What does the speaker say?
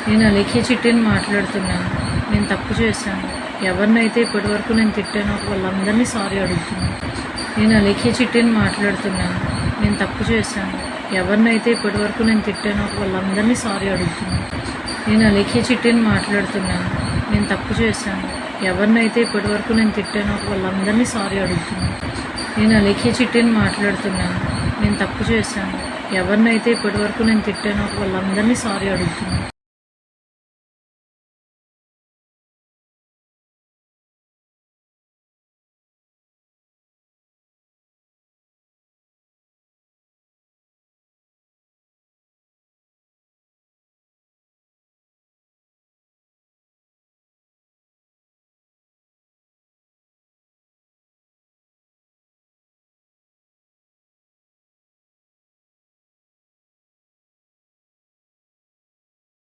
నేను అలేఖ్య చిట్టిని మాట్లాడుతున్నాను. నేను తప్పు చేశాను. ఎవరినైతే ఇప్పటివరకు నేను తిట్టానో వాళ్ళందరినీ సారీ అడుగుతున్నాను. నేను అలేఖ్య చిట్టిని మాట్లాడుతున్నాను. నేను తప్పు చేశాను. ఎవరినైతే ఇప్పటివరకు నేను తిట్టానో వాళ్ళందరినీ సారీ అడుగుతున్నాను. నేను అలేఖ్య చిట్టిని మాట్లాడుతున్నాను. నేను తప్పు చేశాను. ఎవరినైతే ఇప్పటివరకు నేను తిట్టానో వాళ్ళందరినీ సారీ అడుగుతున్నాను. నేను అలేఖ్య చిట్టిని మాట్లాడుతున్నాను. నేను తప్పు చేశాను. ఎవరినైతే ఇప్పటివరకు నేను తిట్టానో వాళ్ళందరినీ సారీ అడుగుతున్నాను.